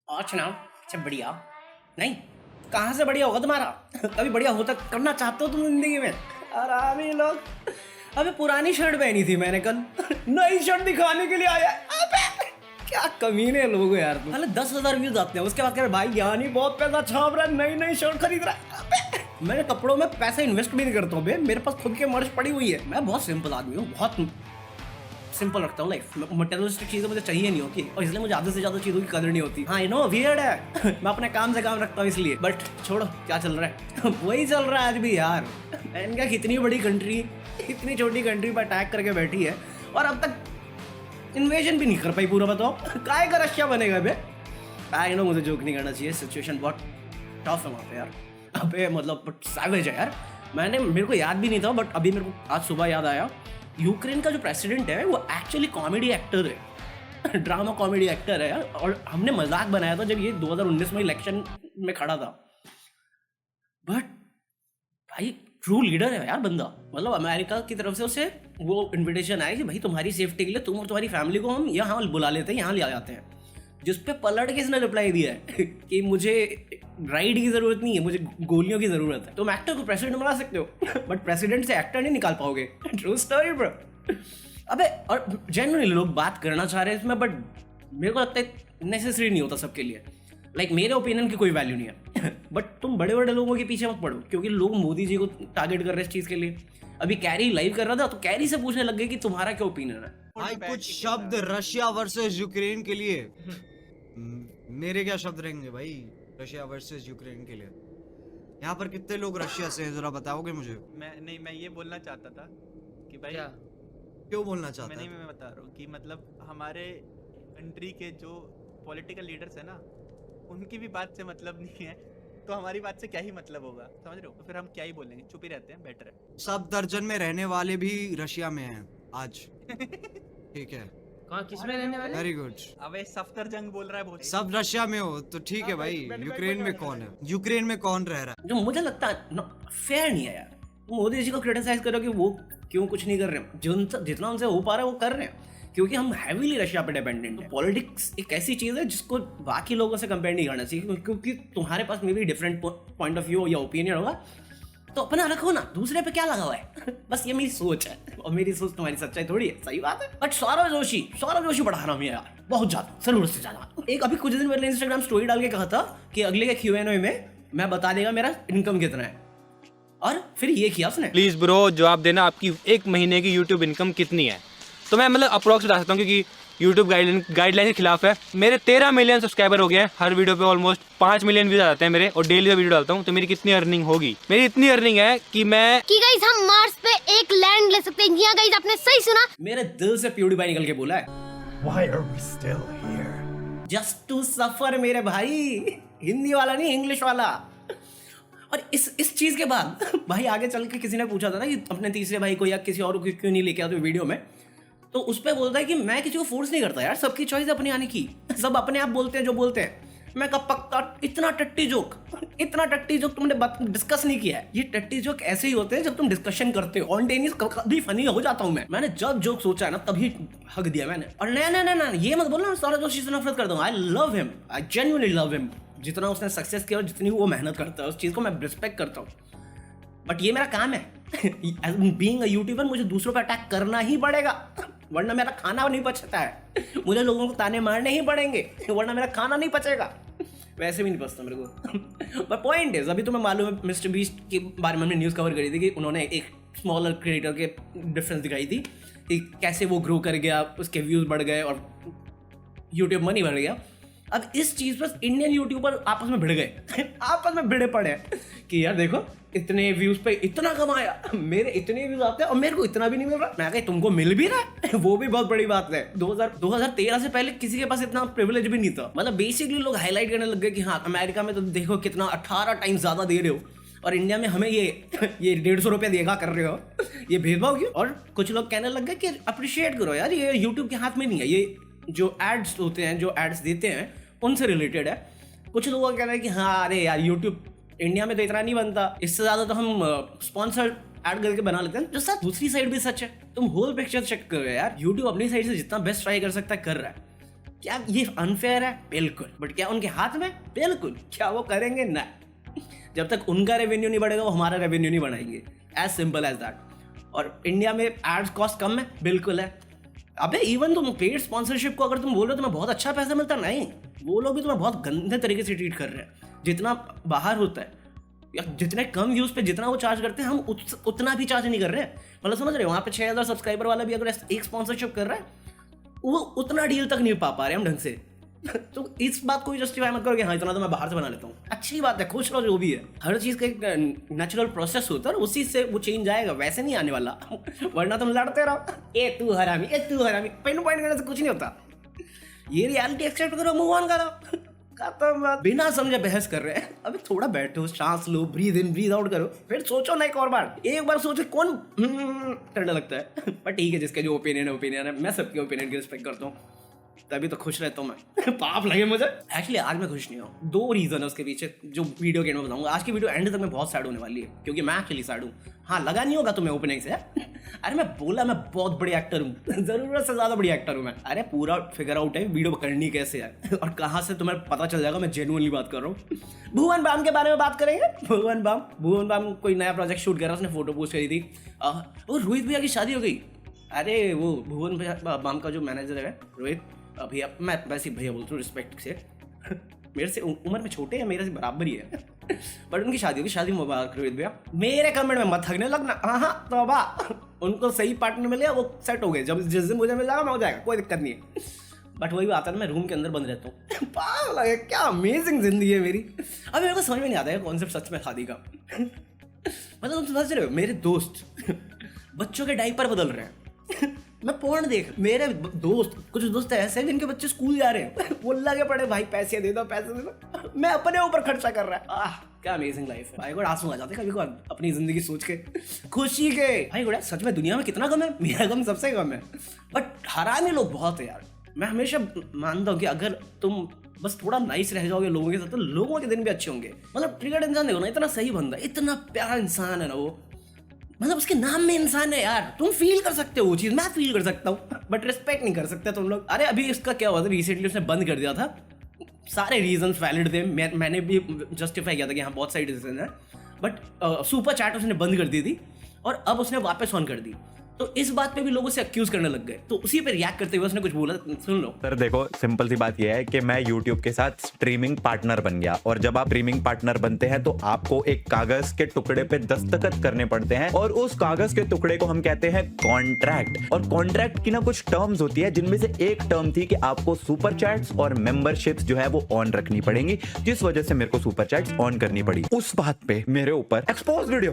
और सुनाओ। अच्छा बढ़िया नहीं, कहाँ से बढ़िया होगा तुम्हारा? कभी बढ़िया होता करना चाहते हो तुम जिंदगी में? आरामी लोग। अबे पुरानी शर्ट पहनी थी मैंने कल, नई शर्ट दिखाने के लिए आया। अबे क्या कमीने लोग हो यार तुम। पहले 10,000 व्यूज आते हैं, उसके बाद कह रहे भाई ज्ञानी बहुत पैसा छाप रहा है, नई नई शर्ट खरीद रहा है। अबे मैंने कपड़ों में पैसा इन्वेस्ट भी नहीं करता हूँ बे, मेरे पास खुद के मर्च पड़ी हुई है। मैं बहुत सिंपल आदमी हूँ, बहुत सिंपल रखता हूँ लाइफ। मटेरियलिस्टिक चीज़ें मुझे चाहिए नहीं होती, और इसलिए मुझे आधे से ज़्यादा चीज़ों की कदर नहीं होती। हाँ यू नो वियर्ड है। मैं अपने काम से काम रखता हूँ इसलिए। बट छोड़ो, क्या चल रहा है? वही चल रहा है आज भी यार। इनका कितनी बड़ी कंट्री इतनी छोटी कंट्री पर अटैक करके बैठी है, और अब तक इन्वेजन भी नहीं कर पाई। पूरा बताओ काय का रशिया बनेगा बे? आई नो मुझे जोक नहीं करना चाहिए, सिचुएशन बहुत टफ है वहाँ पे यार। अबे मतलब बट सैवेज है यार। मेरे को याद भी नहीं था, बट अभी मेरे को आज सुबह याद आया। यूक्रेन का जो प्रेसिडेंट है वो एक्चुअली कॉमेडी एक्टर है। ड्रामा कॉमेडी एक्टर है, और हमने मजाक बनाया था जब ये 2019 में इलेक्शन में खड़ा था। बट भाई ट्रू लीडर है यार बंदा। मतलब अमेरिका की तरफ से उसे वो इनविटेशन आया कि भाई तुम्हारी सेफ्टी के लिए तुम और तुम्हारी फैमिली को हम यहाँ बुला लेते हैं, यहाँ ले आ जाते हैं। जिस पे पलट के इसने रिप्लाई दिया है कि मुझे राइड की जरूरत नहीं है, मुझे गोलियों की जरूरत है। तुम एक्टर को प्रेसिडेंट बना सकते हो, बट प्रेसिडेंट से एक्टर नहीं निकाल पाओगे। True story bro. अबे और जेन्युइनली लोग बात करना चाह रहे हैं इसमें, बट मेरे को लगता है नेसेसरी नहीं होता सबके लिए। लाइक मेरे ओपिनियन की कोई वैल्यू नहीं है। बट तुम बड़े बड़े लोगों के पीछे मत पड़ो, क्योंकि लोग मोदी जी को टारगेट कर रहे हैं इस चीज के लिए। अभी कैरी लाइव कर रहा था, तो कैरी से पूछने लग गए कि तुम्हारा क्या ओपिनियन है। भाई कुछ शब्द रशिया वर्सेस यूक्रेन के लिए। मेरे क्या शब्द रहेंगे भाई रशिया वर्सेस यूक्रेन के लिए? यहाँ पर कितने लोग रशिया से हैं जरा बताओगे मुझे? मैं ये बोलना चाहता था कि भाई क्यों बोलना चाहता है? मैं बता रहा हूँ कि मतलब हमारे कंट्री के जो पॉलिटिकल लीडर्स है ना, उनकी भी बात से मतलब नहीं है, तो हमारी बात से क्या ही मतलब होगा, समझ रहे हो? तो फिर हम क्या ही बोलेंगे, चुप ही रहते हैं, बेटर है। सब दर्जन में रहने वाले भी रशिया में हैं आज। ठीक है, कहाँ किस में रहने वाले? Very good. अबे सफ्तर जंग बोल रहा है बहुत। सब रशिया में हो तो ठीक है भाई। यूक्रेन में कौन है? यूक्रेन में कौन रह रहा है? जो मुझे लगता है फेयर नहीं है यार। मोदी जी को क्रिटिसाइज करो कि वो क्यों कुछ नहीं कर रहे। जितना उनसे हो पा रहा है वो कर रहे हैं, क्योंकि हम हैवीली रशिया पे डिपेंडेंट हैं। पॉलिटिक्स एक ऐसी चीज है जिसको बाकी लोगों से कंपेयर नहीं करना चाहिए, क्योंकि तुम्हारे पास may be different point of view या ओपिनियन होगा, तो अपना रखो ना, दूसरे पे क्या लगा हुआ है। बस ये मेरी सोच है, और मेरी सोच तुम्हारी सच्चाई थोड़ी है। सही बात है। बट सौरभ जोशी बड़ा हरामी है यार, बहुत ज्यादा, जरूरत से ज्यादा। एक अभी कुछ दिन पहले इंस्टाग्राम स्टोरी डाल के कहा था कि अगले के Q&A में मैं बता देगा मेरा इनकम कितना है, और फिर ये किया उसने। प्लीज ब्रो जवाब देना, आपकी एक महीने की यूट्यूब इनकम कितनी है? तो मैं मतलब अप्रोक्स बता सकता हूँ, क्योंकि यूट्यूब गाइडलाइन के खिलाफ है। मेरे 13 मिलियन सब्सक्राइबर हो गए हैं, हर वीडियो पे ऑलमोस्ट 5 मिलियन व्यूज आते हैं मेरे, और डेली वीडियो डालता हूँ। तो मेरी कितनी अर्निंग होगी? मेरी इतनी अर्निंग है कि गाइस हम मार्स पे एक लैंड ले सकते हैं। गाइस आपने सही सुना, मेरे दिल से प्यूडीफाई निकल के बोला है, Why are we still here? Just to suffer मेरे भाई। हिंदी वाला नहीं, इंग्लिश वाला। और इस चीज के बाद भाई आगे चल के किसी ने पूछा था ना कि अपने तीसरे भाई को या किसी और को क्यों नहीं लेके आते वीडियो में, तो उस पर बोलता है कि मैं किसी को फोर्स नहीं करता यार, सबकी चॉइस अपनी आने की, सब अपने आप बोलते हैं जो बोलते हैं। मैं कब पक्का इतना टट्टी जोक तुमने डिस्कस नहीं किया है। ये टट्टी जोक ऐसे ही होते हैं जब तुम डिस्कशन करते हो। ऑनटेनियस कभी फनी हो जाता हूं मैंने जब जोक सोचा है ना तभी हक दिया मैंने। और ना ये मत बोलना सौरभ जोशी से नफरत करता हूं। I love him, I genuinely love him. जितना उसने सक्सेस किया और जितनी वो मेहनत करता है, उस चीज को मैं रिस्पेक्ट करता हूँ। बट ये मेरा काम है। बीइंग अ यूट्यूबर मुझे दूसरों पर अटैक करना ही पड़ेगा, वरना मेरा खाना नहीं पचता है। मुझे लोगों को ताने मारने ही पड़ेंगे, वरना मेरा खाना नहीं पचेगा। वैसे भी नहीं पचता मेरे को। बट पॉइंट इज, अभी तुम्हें मालूम है मिस्टर बीस्ट के बारे में हमने न्यूज़ कवर करी थी कि उन्होंने एक स्मॉलर क्रिएटर के डिफरेंस दिखाई थी कि कैसे वो ग्रो कर गया, उसके व्यूज़ बढ़ गए और यूट्यूब मनी बढ़ गया। अब इस चीज़ पर इंडियन यूट्यूबर आपस में भिड़ गए, आपस में भिड़े पड़े कि यार देखो इतने व्यूज पे इतना कमाया, मेरे इतने व्यूज आते हैं और मेरे को इतना भी नहीं मिल रहा। मैं कहा तुमको मिल भी रहा है, वो भी बहुत बड़ी बात है। 2013 से पहले किसी के पास इतना प्रिविलेज भी नहीं था। मतलब बेसिकली लोग हाईलाइट करने लग गए कि हाँ अमेरिका में तो देखो कितना 18 टाइम्स ज्यादा दे रहे हो, और इंडिया में हमें ये 150 रुपये देगा कर रहे हो, ये भेदभाव क्यों? और कुछ लोग कहने लग गए कि अप्रिशिएट करो यार, ये यूट्यूब के हाथ में नहीं है, ये जो एड्स होते हैं, जो एड्स देते हैं उनसे रिलेटेड है। कुछ लोगों का कहना है कि हाँ अरे यार यूट्यूब इंडिया में तो इतना नहीं बनता, इससे ज्यादा तो हम स्पॉन्सर्ड ऐड करके बना लेते हैं, जो सर दूसरी साइड भी सच है। तुम होल पिक्चर चेक करो यार, यूट्यूब अपनी साइड से जितना बेस्ट ट्राई कर सकता है कर रहा है। क्या ये अनफेयर है? बिल्कुल। बट क्या उनके हाथ में? बिल्कुल। क्या वो करेंगे? ना। जब तक उनका रेवेन्यू नहीं बढ़ेगा वो हमारा रेवेन्यू नहीं बढ़ाएंगे। As simple as that. और इंडिया में एड्स कॉस्ट कम है? बिल्कुल है। अबे इवन तुम पेड स्पॉन्सरशिप को अगर तुम बोल रहे हो तुम्हें बहुत अच्छा पैसा मिलता, नहीं, वो लोग भी तुम्हें बहुत गंदे तरीके से ट्रीट कर रहे हैं। जितना बाहर होता है या जितने कम व्यूज पे जितना वो चार्ज करते हैं, हम उतना भी चार्ज नहीं कर रहे हैं। मतलब समझ रहे हो, वहाँ पे 6000 सब्सक्राइबर वाला भी अगर एक स्पॉन्सरशिप कर रहा है वो उतना डील तक नहीं पा रहे हम ढंग से। तो इस बात को भी जस्टिफाई मत करो कि हाँ इतना तो मैं बाहर से बना लेता हूँ। अच्छी बात है, खुश रहो, जो भी है। हर चीज़ का एक नेचुरल प्रोसेस होता है और उसी से वो चेंज आएगा, वैसे नहीं आने वाला। वरना तुम लड़ते रहो, ए तू हरामी, ए तू हरामी, पिन पॉइंट करने से कुछ नहीं होता। ये रियलिटी एक्सेप्ट करो, मूव ऑन करो। खत्म बात। बिना समझे बहस कर रहे हैं। अभी थोड़ा बैठो, सांस लो, ब्रीद इन ब्रीद आउट करो, फिर सोचो ना एक और बार। एक बार सोचो कौन करने लगता है। पर ठीक है, जिसका जो ओपिनियन है, मैं सबके ओपिनियन की रिस्पेक्ट करता हूँ, तभी तो खुश रहता हूँ मैं। पाप लगे मुझे। एक्चुअली आज मैं खुश नहीं हूँ। 2 रीजन है उसके पीछे जो वीडियो के एंड में बताऊंगा। आज की वीडियो एंड तक मैं बहुत सैड होने वाली है क्योंकि मैं एक्चुअली सैड हूँ। हाँ, लगा नहीं होगा तुम्हें ओपनिंग से। अरे मैं बोला मैं बहुत बड़ी एक्टर हूँ, जरूरत से ज्यादा बड़ी एक्टर हूँ मैं। अरे पूरा फिगर आउट है वीडियो करनी कैसे है और कहाँ से तुम्हें पता चल जाएगा। मैं जेन्युइनली बात कर रहा हूँ। भुवन बाम के बारे में बात करेंगे। भुवन बाम कोई नया प्रोजेक्ट शूट कर रहा है, उसने फोटो पोस्ट करी थी। वो रोहित भैया की शादी हो गई। अरे वो भुवन बाम का जो मैनेजर है रोहित भैया, मैं वैसे भैया बोलता हूँ रिस्पेक्ट से, मेरे से उम्र में छोटे हैं, मेरे से बराबर ही है। बट उनकी शादी होगी, शादी मुबारक रोहित भैया। मेरे कमेंट में मत हगने लगना। हाँ तौबा, उनको सही पार्टनर मिले, वो सेट हो गए। जब जिस दिन मुझे मिल जाएगा मैं हो जाएगा, कोई दिक्कत नहीं है। बट वही बात है ना, मैं रूम के अंदर बंद रहता हूँ। पागल है, क्या अमेजिंग जिंदगी है मेरी। अब मेरे को समझ में नहीं आता है कॉन्सेप्ट सच में शादी का। मतलब तुम समझ रहे हो, मेरे दोस्त बच्चों के डायपर बदल रहे हैं। मैं पोर्न देख, मेरे दोस्त कुछ दोस्त ऐसे हैं जिनके बच्चे स्कूल जा रहे हैं, वो लगे पड़े भाई पैसे दे दो। मैं अपने ऊपर खर्चा कर रहा है। क्या अमेजिंग लाइफ है भाई। गुड आंसू आ जाते कभी कभार अपनी जिंदगी सोच के, खुशी के। भाई गुड, सच में दुनिया में कितना गम है, मेरा गम सबसे कम है। बट हरामी लोग बहुत है यार। मैं हमेशा मानता हूँ कि अगर तुम बस थोड़ा नाइस रह जाओगे लोगों के साथ तो लोगों के दिन भी अच्छे होंगे। मतलब ट्रिगर्ड इंसान देखो ना, इतना सही बंदा, इतना प्यारा इंसान है ना वो। मतलब उसके नाम में इंसान है यार। तुम फील कर सकते हो वो चीज, मैं फील कर सकता हूँ, बट रिस्पेक्ट नहीं कर सकते तुम लोग। अरे अभी इसका क्या हुआ था, रिसेंटली उसने बंद कर दिया था। सारे रीजंस वैलिड थे, मैंने भी जस्टिफाई किया था कि हाँ बहुत सारे रीजन है। बट सुपर चैट उसने बंद कर दी थी और अब उसने वापस ऑन कर दी। तो इस बात पे भी लोग उसे अक्यूज करने लग गए। तो उसी पे रिएक्ट करते हुए उसने कुछ बोला, सुन लो। सर देखो, सिंपल सी बात यह है कि मैं YouTube के साथ स्ट्रीमिंग पार्टनर बन गया, और जब आप स्ट्रीमिंग पार्टनर बनते हैं तो आपको एक कागज के टुकड़े पे दस्तखत करने पड़ते हैं, और उस कागज के टुकड़े को हम कहते हैं कॉन्ट्रैक्ट। और कॉन्ट्रैक्ट की ना कुछ टर्म्स होती है, जिनमें से एक टर्म थी कि आपको सुपर चैट्स और मेंबरशिप्स जो है वो ऑन रखनी पड़ेंगी, जिस वजह से मेरे को सुपर चैट्स ऑन करनी पड़ी। उस बात पे मेरे ऊपर एक्सपोज वीडियो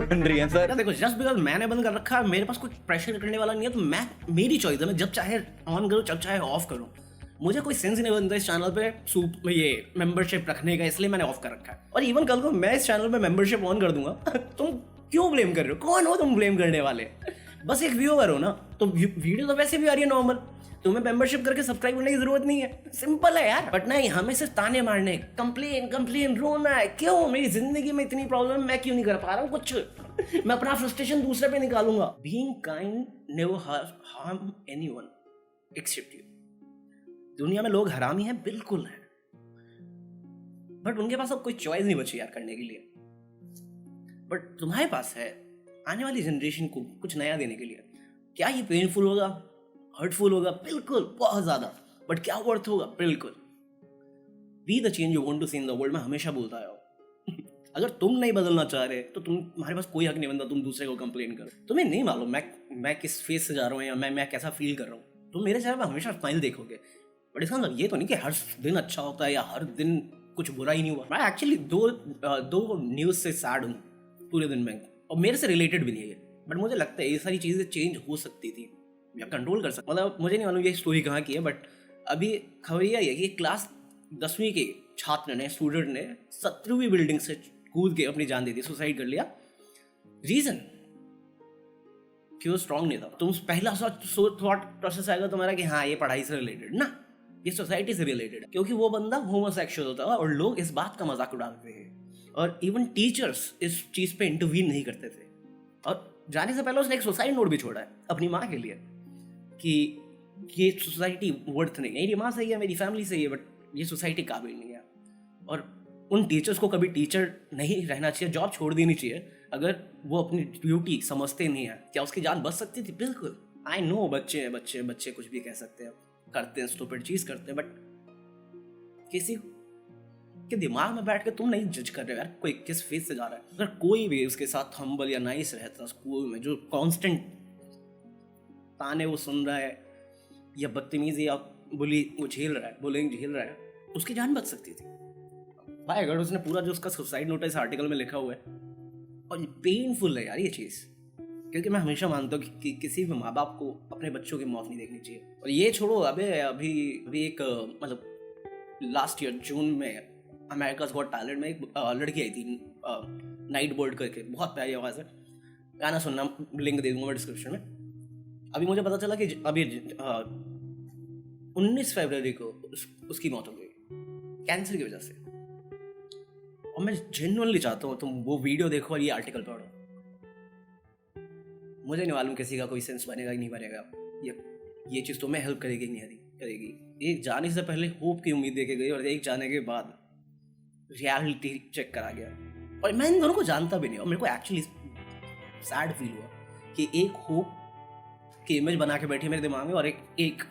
बन रही है सर। देखो, जस्ट बिकॉज मैंने बंद कर रखा है, मेरे पास कोई प्रेशर करने वाला नहीं है, तो मैं, मेरी चॉइस है, मैं जब चाहे ऑन करूँ जब चाहे ऑफ करूँ। मुझे कोई सेंस नहीं बनता इस चैनल पे ये मेंबरशिप रखने का, इसलिए मैंने ऑफ कर रखा है। और इवन कल को मैं इस चैनल पे मेंबरशिप ऑन कर दूंगा। तुम क्यों ब्लेम कर रहे हो? कौन हो तुम ब्लेम करने वाले? बस एक व्यूअर हो ना, तो वीडियो तो वैसे भी आ रही है नॉर्मल, तुम्हें मेंबरशिप करके सब्सक्राइब करने की जरूरत नहीं है। सिंपल है यार। बट नहीं, हमें सिर्फ ताने मारने, कंप्लेन रोना है। क्यों? मेरी जिंदगी में इतनी प्रॉब्लम, मैं क्यों नहीं कर पा रहा हूँ कुछ? मैं अपना फ्रस्ट्रेशन दूसरे पे निकालूंगा। Being kind never harm anyone except you. दुनिया में लोग हरामी हैं, बिल्कुल है, बट उनके पास अब कोई चॉइस नहीं बची यार करने के लिए। बट तुम्हारे पास है आने वाली जनरेशन को कुछ नया देने के लिए। क्या ये पेनफुल होगा, हर्टफुल होगा? बिल्कुल, बहुत ज्यादा। बट क्या वर्थ होगा? बिल्कुल। Be the change you want to see in the world. मैं हमेशा बोलता आया हूं। अगर तुम नहीं बदलना चाह रहे तो तुम्हारे पास कोई हक नहीं बनता तुम दूसरे को कंप्लेन करो। तुम्हें नहीं मालूम मैं किस फेस से जा रहा हूँ या मैं कैसा फील कर रहा हूँ। तुम मेरे चेहरे पर हमेशा स्माइल देखोगे, बट इसका मतलब ये तो नहीं कि हर दिन अच्छा होता है या हर दिन कुछ बुरा ही नहीं हुआ। मैं एक्चुअली दो न्यूज़ से सैड हूँ पूरे दिन में, और मेरे से रिलेटेड भी नहीं है, बट मुझे लगता है ये सारी चीज़ें चेंज हो सकती थी या कंट्रोल कर सकता। मतलब मुझे नहीं मालूम ये स्टोरी कहाँ की है, बट अभी खबर यह है कि क्लास 10वीं के छात्र ने, स्टूडेंट ने 17वीं बिल्डिंग से कूद के अपनी जान दे दी, सुसाइड कर लिया। रीजन कि वो स्ट्रांग नहीं था। तुम पहला थॉट प्रोसेस आएगा तुम्हारा कि हाँ ये पढ़ाई से रिलेटेड ना, ये सोसाइटी से रिलेटेड, क्योंकि वो बंदा होमोसेक्सुअल होता है और लोग इस बात का मजाक उड़ाते हैं, और इवन टीचर्स इस चीज पे इंटरवीन नहीं करते थे। और जाने से पहले उसने एक सुसाइड नोट भी छोड़ा है अपनी माँ के लिए कि ये सोसाइटी वर्थ नहीं है, मेरी माँ सही है, मेरी फैमिली सही है, बट ये सोसाइटी काबिल नहीं है। और उन टीचर्स को कभी टीचर नहीं रहना चाहिए, जॉब छोड़ देनी चाहिए अगर वो अपनी ड्यूटी समझते नहीं है। क्या उसकी जान बच सकती थी? बिल्कुल। आई नो बच्चे हैं, बच्चे कुछ भी कह सकते हैं, करते हैं, स्टूपिड चीज करते हैं, बट किसी के दिमाग में बैठ के तुम नहीं जज कर रहे हो यार कोई किस फेस से जा रहा है। अगर कोई भी उसके साथ हम्बल या नाइस रहता स्कूल में, जो कांस्टेंट ताने वो सुन रहा है या बदतमीजी या बुलिंग झेल रहा है, उसकी जान बच सकती थी भाई, अगर उसने पूरा जो उसका सुसाइड नोटिस आर्टिकल में लिखा हुआ है। और ये पेनफुल है यार ये चीज़, क्योंकि मैं हमेशा मानता हूँ कि किसी भी माँ बाप को अपने बच्चों की मौत नहीं देखनी चाहिए। और ये छोड़ो, अभी एक मतलब लास्ट ईयर जून में अमेरिकाज गॉट टैलेंट में एक लड़की आई थी, नाइट बोल्ट करके, बहुत प्यारी आवाज़ है, गाना सुनना, लिंक दे दूंगा मैं डिस्क्रिप्शन में। अभी मुझे पता चला कि अभी 19 फरवरी को उसकी मौत हो गई कैंसर की वजह से। और मैं जेन्युइनली चाहता हूँ तुम वो वीडियो देखो और ये आर्टिकल पढ़ो। मुझे नहीं मालूम किसी का कोई सेंस बनेगा कि नहीं बनेगा, ये चीज़ तुम्हें हेल्प करेगी नहीं करेगी। एक जाने से पहले होप की उम्मीद देके गई और एक जाने के बाद रियलिटी चेक करा गया। और मैं इन दोनों को जानता भी नहीं, और मेरे को एक्चुअली सैड फील हुआ कि एक होप की इमेज बना के बैठी मेरे दिमाग में और एक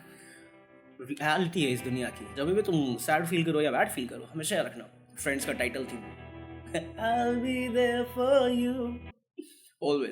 रियलिटी है इस दुनिया की। जब भी तुम सैड फील करो या बैड फील करो, हमेशा याद रखना फ्रेंड्स का टाइटल थी I'll be there for you always।